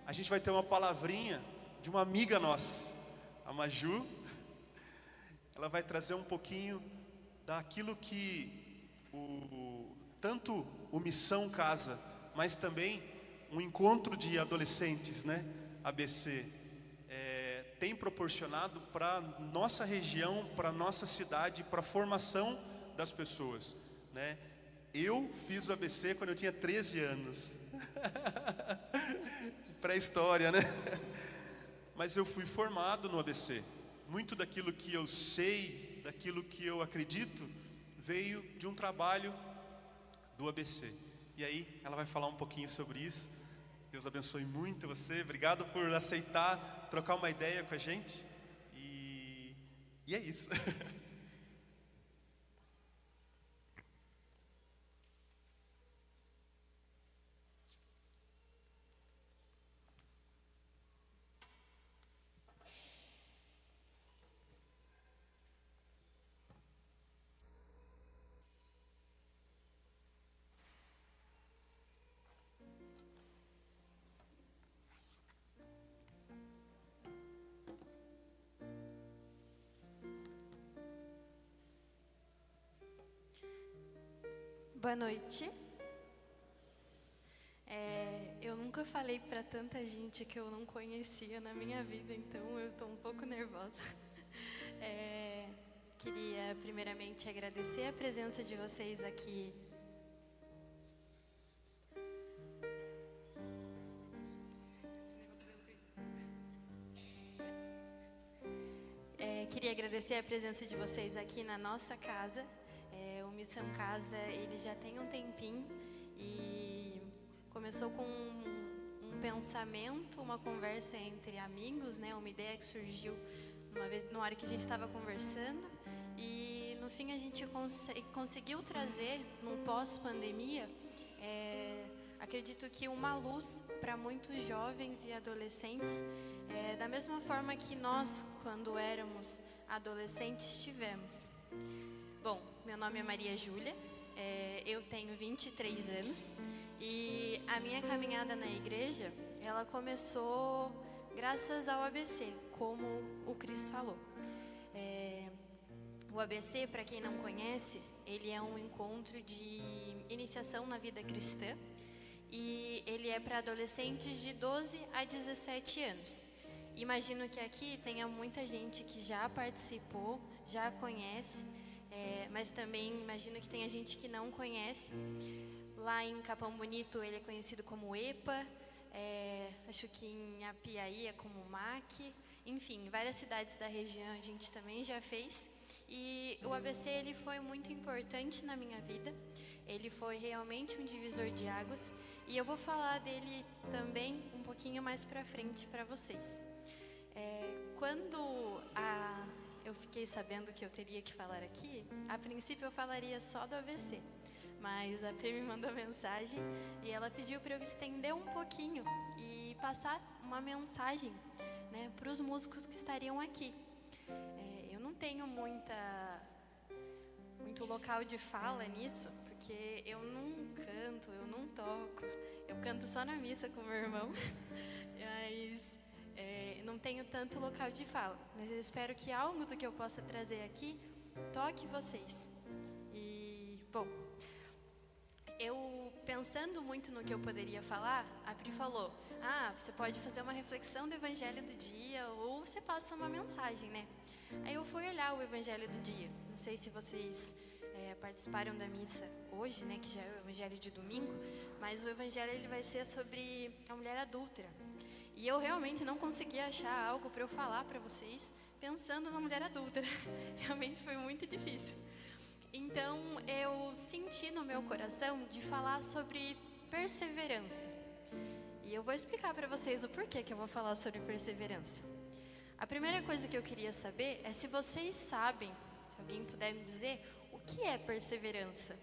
a gente vai ter uma palavrinha de uma amiga nossa, a Maju. Ela vai trazer um pouquinho daquilo que tanto o Missão Casa, mas também um encontro de adolescentes, né, ABC, tem proporcionado para nossa região, para nossa cidade, para a formação das pessoas, né? Eu fiz o ABC quando eu tinha 13 anos. Pré-história, né? Mas eu fui formado no ABC. Muito daquilo que eu sei, daquilo que eu acredito, veio de um trabalho do ABC. E aí, ela vai falar um pouquinho sobre isso. Deus abençoe muito você. Obrigado por aceitar trocar uma ideia com a gente. E é isso. Boa noite. Eu nunca falei para tanta gente que eu não conhecia na minha vida, então eu estou um pouco nervosa. Queria primeiramente agradecer a presença de vocês aqui. Queria agradecer a presença de vocês aqui na nossa casa. O Missão Casa, ele já tem um tempinho e começou com um pensamento, uma conversa entre amigos, né? Uma ideia que surgiu numa hora que a gente estava conversando, e no fim a gente conseguiu trazer, no pós-pandemia, acredito que uma luz para muitos jovens e adolescentes, da mesma forma que nós, quando éramos adolescentes, tivemos. Bom, meu nome é Maria Júlia, eu tenho 23 anos e a minha caminhada na igreja, ela começou graças ao ABC, como o Cris falou. O ABC, para quem não conhece, ele é um encontro de iniciação na vida cristã e ele é para adolescentes de 12 a 17 anos. Imagino que aqui tenha muita gente que já participou, já conhece, mas também imagino que tenha gente que não conhece. Lá em Capão Bonito ele é conhecido como EPA, acho que em Apiaí é como MAC, enfim, em várias cidades da região a gente também já fez. E o ABC ele foi muito importante na minha vida, ele foi realmente um divisor de águas e eu vou falar dele também um pouquinho mais pra frente para vocês. Quando eu fiquei sabendo que eu teria que falar aqui, a princípio eu falaria só do ABC, mas a Pri me mandou mensagem e ela pediu para eu estender um pouquinho e passar uma mensagem, né, para os músicos que estariam aqui. Eu não tenho muito local de fala nisso, porque eu não canto, eu não toco, eu canto só na missa com meu irmão, mas não tenho tanto local de fala, mas eu espero que algo do que eu possa trazer aqui toque vocês. E, bom, eu pensando muito no que eu poderia falar, a Pri falou, você pode fazer uma reflexão do Evangelho do dia ou você passa uma mensagem, né? Aí eu fui olhar o Evangelho do dia, não sei se vocês participaram da missa hoje, né, que já é o Evangelho de domingo, mas o Evangelho ele vai ser sobre a mulher adúltera. E eu realmente não consegui achar algo para eu falar para vocês pensando na mulher adúltera. Realmente foi muito difícil. Então eu senti no meu coração de falar sobre perseverança. E eu vou explicar para vocês o porquê que eu vou falar sobre perseverança. A primeira coisa que eu queria saber é se vocês sabem, se alguém puder me dizer, o que é perseverança?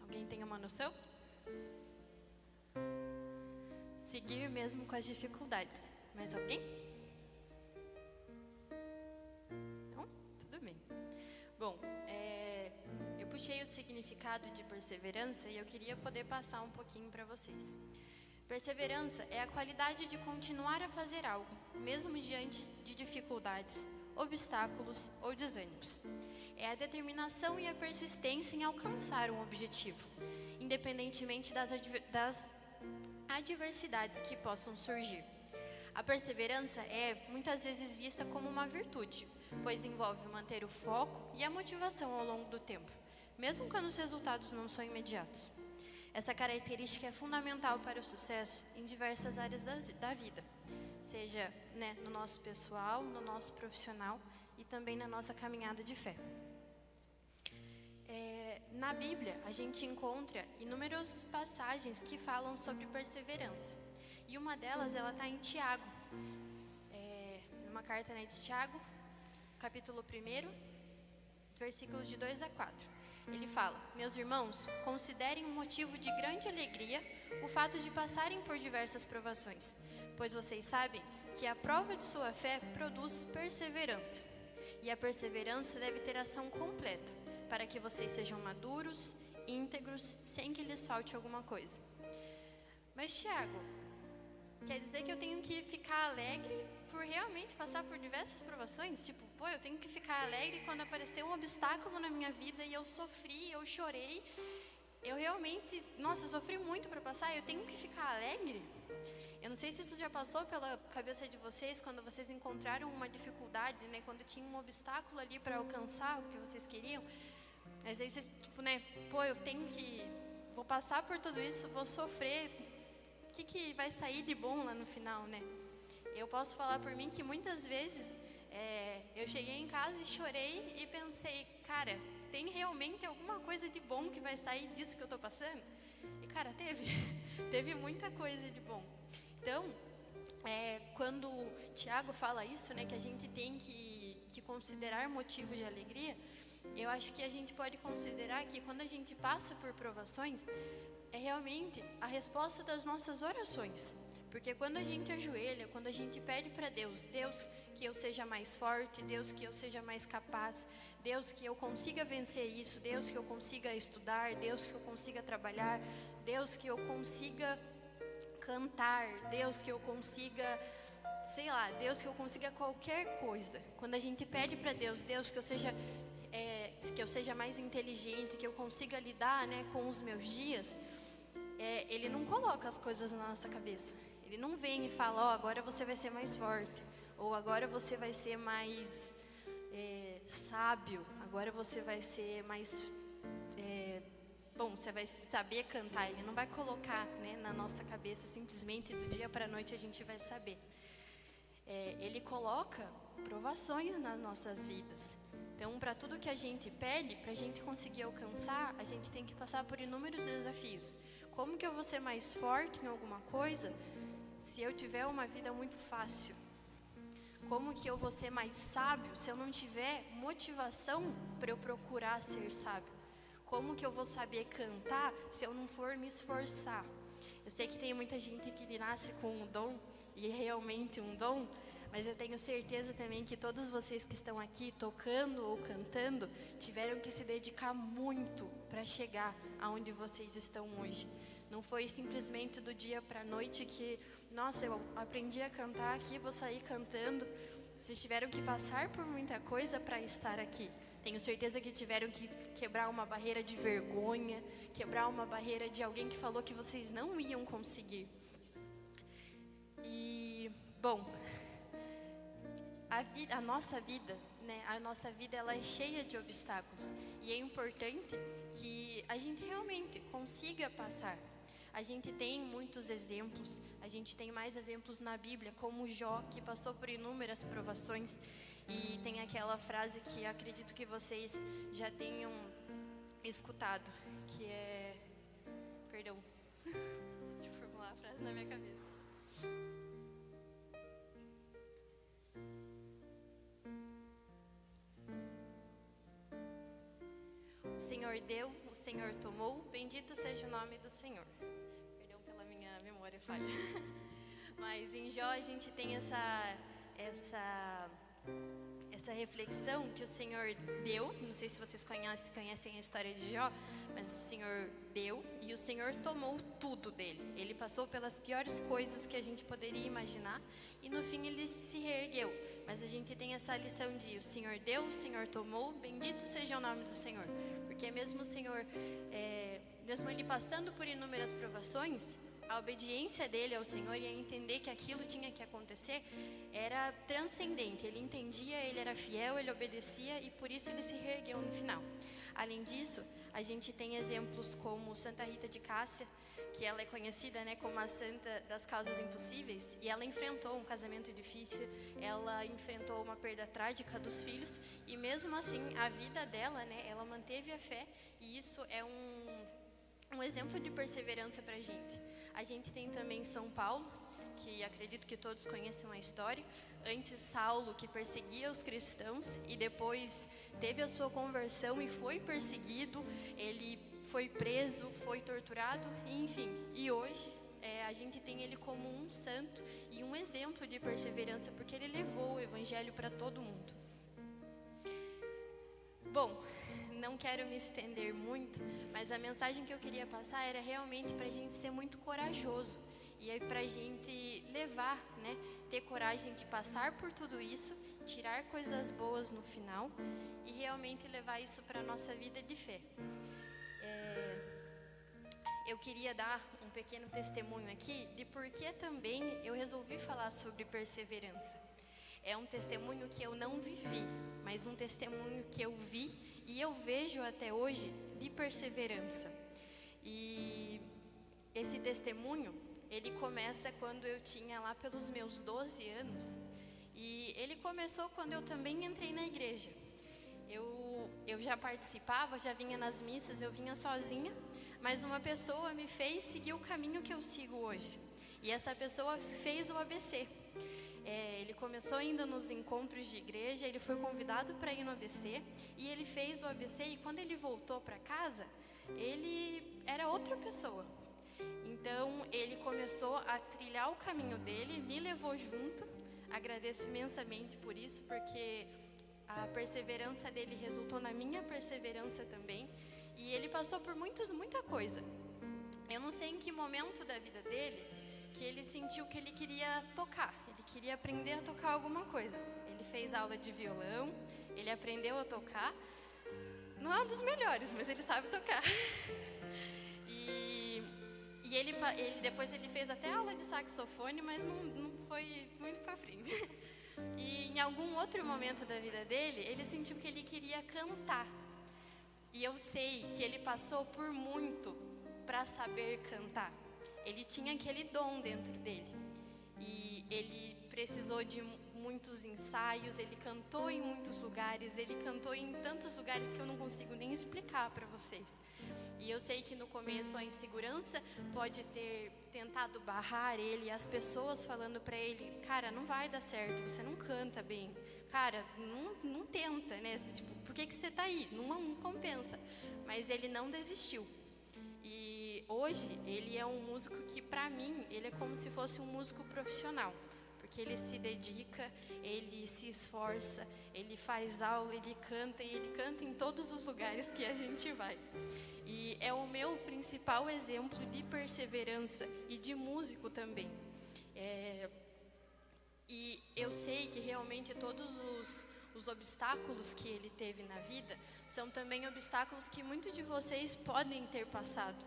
Alguém tem uma noção? Seguir mesmo com as dificuldades. Mais alguém? Não? Tudo bem. Bom, eu puxei o significado de perseverança e eu queria poder passar um pouquinho para vocês. Perseverança é a qualidade de continuar a fazer algo, mesmo diante de dificuldades, obstáculos ou desânimos. É a determinação e a persistência em alcançar um objetivo, independentemente das adversidades que possam surgir. A perseverança é muitas vezes vista como uma virtude, pois envolve manter o foco e a motivação ao longo do tempo, mesmo quando os resultados não são imediatos. Essa característica é fundamental para o sucesso em diversas áreas da vida, seja no nosso pessoal, no nosso profissional e também na nossa caminhada de fé. Na Bíblia, a gente encontra inúmeras passagens que falam sobre perseverança. E uma delas, ela está em Tiago, numa carta de Tiago, capítulo 1, versículos de 2 a 4. Ele fala: meus irmãos, considerem um motivo de grande alegria o fato de passarem por diversas provações, pois vocês sabem que a prova de sua fé produz perseverança. E a perseverança deve ter ação completa, para que vocês sejam maduros, íntegros, sem que lhes falte alguma coisa. Mas Tiago, quer dizer que eu tenho que ficar alegre por realmente passar por diversas provações? Tipo, eu tenho que ficar alegre quando apareceu um obstáculo na minha vida e eu sofri, eu chorei. Eu realmente, sofri muito para passar, eu tenho que ficar alegre? Eu não sei se isso já passou pela cabeça de vocês, quando vocês encontraram uma dificuldade, quando tinha um obstáculo ali para alcançar o que vocês queriam. Mas aí vocês, vou passar por tudo isso, vou sofrer. O que vai sair de bom lá no final, Eu posso falar por mim que muitas vezes eu cheguei em casa e chorei e pensei, cara, tem realmente alguma coisa de bom que vai sair disso que eu estou passando? E cara, teve muita coisa de bom. Então, quando o Tiago fala isso, que a gente tem que considerar motivo de alegria, eu acho que a gente pode considerar que quando a gente passa por provações, é realmente a resposta das nossas orações. Porque quando a gente ajoelha, quando a gente pede para Deus, que eu seja mais forte, Deus, que eu seja mais capaz, Deus, que eu consiga vencer isso, Deus, que eu consiga estudar, Deus, que eu consiga trabalhar, Deus, que eu consiga cantar, Deus, que eu consiga, Deus, que eu consiga qualquer coisa. Quando a gente pede para Deus, que eu seja mais inteligente, que eu consiga lidar com os meus dias, Ele não coloca as coisas na nossa cabeça. Ele não vem e fala, agora você vai ser mais forte, ou agora você vai ser mais sábio, agora você vai ser mais, você vai saber cantar. Ele não vai colocar na nossa cabeça, simplesmente do dia para a noite a gente vai saber. Ele coloca provações nas nossas vidas. Então, para tudo que a gente pede, para a gente conseguir alcançar, a gente tem que passar por inúmeros desafios. Como que eu vou ser mais forte em alguma coisa se eu tiver uma vida muito fácil? Como que eu vou ser mais sábio se eu não tiver motivação para eu procurar ser sábio? Como que eu vou saber cantar se eu não for me esforçar? Eu sei que tem muita gente que nasce com um dom, e é realmente um dom, mas eu tenho certeza também que todos vocês que estão aqui tocando ou cantando tiveram que se dedicar muito para chegar aonde vocês estão hoje. Não foi simplesmente do dia para a noite que, eu aprendi a cantar aqui, vou sair cantando. Vocês tiveram que passar por muita coisa para estar aqui. Tenho certeza que tiveram que quebrar uma barreira de vergonha, quebrar uma barreira de alguém que falou que vocês não iam conseguir. E, a nossa vida, ela é cheia de obstáculos. E é importante que a gente realmente consiga passar. A gente tem muitos exemplos, a gente tem mais exemplos na Bíblia, como Jó, que passou por inúmeras provações. E tem aquela frase que acredito que vocês já tenham escutado, que é... Perdão, deixa eu formular a frase na minha cabeça. O Senhor deu, o Senhor tomou, bendito seja o nome do Senhor. Perdão pela minha memória falha. Mas em Jó a gente tem essa reflexão que o Senhor deu. Não sei se vocês conhecem a história de Jó, mas o Senhor deu e o Senhor tomou tudo dele. Ele passou pelas piores coisas que a gente poderia imaginar e no fim ele se reergueu. Mas a gente tem essa lição de o Senhor deu, o Senhor tomou, bendito seja o nome do Senhor. Porque mesmo o Senhor, mesmo ele passando por inúmeras provações, a obediência dele ao Senhor e a entender que aquilo tinha que acontecer era transcendente. Ele entendia, ele era fiel, ele obedecia e por isso ele se reergueu no final. Além disso, a gente tem exemplos como Santa Rita de Cássia, que ela é conhecida, né, como a santa das causas impossíveis, e ela enfrentou um casamento difícil, ela enfrentou uma perda trágica dos filhos, e mesmo assim, a vida dela, né, ela manteve a fé, e isso é um exemplo de perseverança para a gente. A gente tem também São Paulo, que acredito que todos conheçam a história. Antes Saulo, que perseguia os cristãos e depois teve a sua conversão e foi perseguido, ele foi preso, foi torturado, enfim. E hoje a gente tem ele como um santo e um exemplo de perseverança, porque ele levou o evangelho para todo mundo. Bom, não quero me estender muito, mas a mensagem que eu queria passar era realmente para a gente ser muito corajoso. E é para a gente levar, né, ter coragem de passar por tudo isso, tirar coisas boas no final e realmente levar isso para a nossa vida de fé. Eu queria dar um pequeno testemunho aqui de por que também eu resolvi falar sobre perseverança. É um testemunho que eu não vivi, mas um testemunho que eu vi e eu vejo até hoje de perseverança. E esse testemunho, ele começa quando eu tinha lá pelos meus 12 anos. E ele começou quando eu também entrei na igreja. Eu já participava, já vinha nas missas, eu vinha sozinha. Mas uma pessoa me fez seguir o caminho que eu sigo hoje. E essa pessoa fez o ABC. Ele começou indo nos encontros de igreja, ele foi convidado para ir no ABC. E ele fez o ABC e quando ele voltou para casa, ele era outra pessoa. Então, ele começou a trilhar o caminho dele, me levou junto. Agradeço imensamente por isso, porque a perseverança dele resultou na minha perseverança também. E ele passou por muita coisa. Eu não sei em que momento da vida dele que ele sentiu que ele queria tocar. Ele queria aprender a tocar alguma coisa. Ele fez aula de violão, ele aprendeu a tocar. Não é um dos melhores, mas ele sabe tocar. E ele depois ele fez até aula de saxofone, mas não foi muito para frente. E em algum outro momento da vida dele, ele sentiu que ele queria cantar. E eu sei que ele passou por muito para saber cantar. Ele tinha aquele dom dentro dele. E ele precisou de muitos ensaios, ele cantou em muitos lugares, ele cantou em tantos lugares que eu não consigo nem explicar para vocês. E eu sei que no começo a insegurança pode ter tentado barrar ele, as pessoas falando para ele, cara, não vai dar certo, você não canta bem, cara, não tenta, né? Tipo, por que você tá aí? Não compensa. Mas ele não desistiu. E hoje ele é um músico que, para mim, ele é como se fosse um músico profissional. Porque ele se dedica, ele se esforça, ele faz aula, ele canta, e ele canta em todos os lugares que a gente vai. E é o meu principal exemplo de perseverança e de músico também. E eu sei que realmente todos os obstáculos que ele teve na vida são também obstáculos que muitos de vocês podem ter passado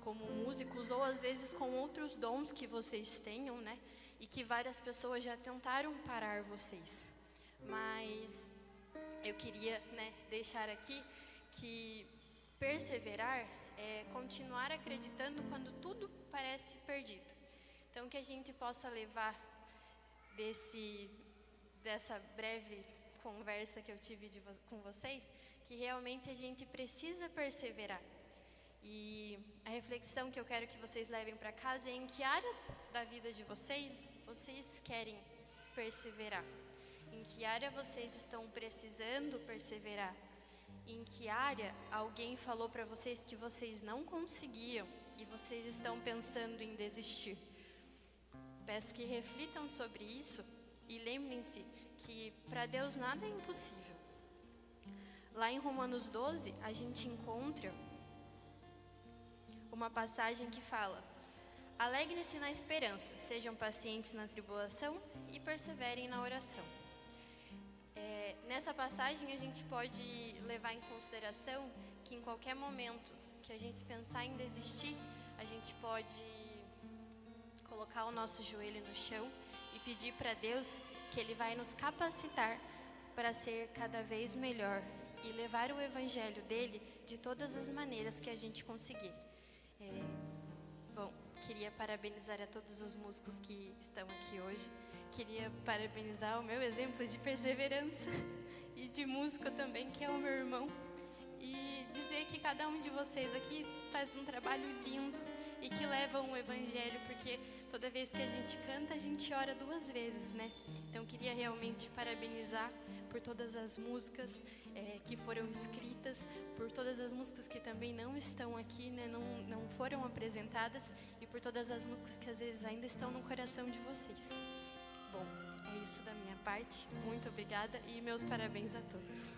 como músicos ou às vezes com outros dons que vocês tenham, né? E que várias pessoas já tentaram parar vocês. Mas eu queria, né, deixar aqui que perseverar é continuar acreditando quando tudo parece perdido. Então que a gente possa levar dessa breve conversa que eu tive com vocês, que realmente a gente precisa perseverar. E a reflexão que eu quero que vocês levem para casa é em que área da vida de vocês querem perseverar. Em que área vocês estão precisando perseverar? Em que área alguém falou para vocês que vocês não conseguiam e vocês estão pensando em desistir? Peço que reflitam sobre isso e lembrem-se que para Deus nada é impossível. Lá em Romanos 12, a gente encontra uma passagem que fala: alegrem-se na esperança, sejam pacientes na tribulação e perseverem na oração. Nessa passagem a gente pode levar em consideração que em qualquer momento que a gente pensar em desistir, a gente pode colocar o nosso joelho no chão e pedir para Deus que Ele vai nos capacitar para ser cada vez melhor e levar o evangelho dele de todas as maneiras que a gente conseguir. Bom, queria parabenizar a todos os músicos que estão aqui hoje. Queria parabenizar o meu exemplo de perseverança e de músico também, que é o meu irmão. E dizer que cada um de vocês aqui faz um trabalho lindo e que levam o evangelho, porque toda vez que a gente canta, a gente ora 2 vezes, né? Então, queria realmente parabenizar por todas as músicas que foram escritas, por todas as músicas que também não estão aqui, né? Não foram apresentadas, e por todas as músicas que às vezes ainda estão no coração de vocês. Bom, é isso da minha parte. Muito obrigada e meus parabéns a todos.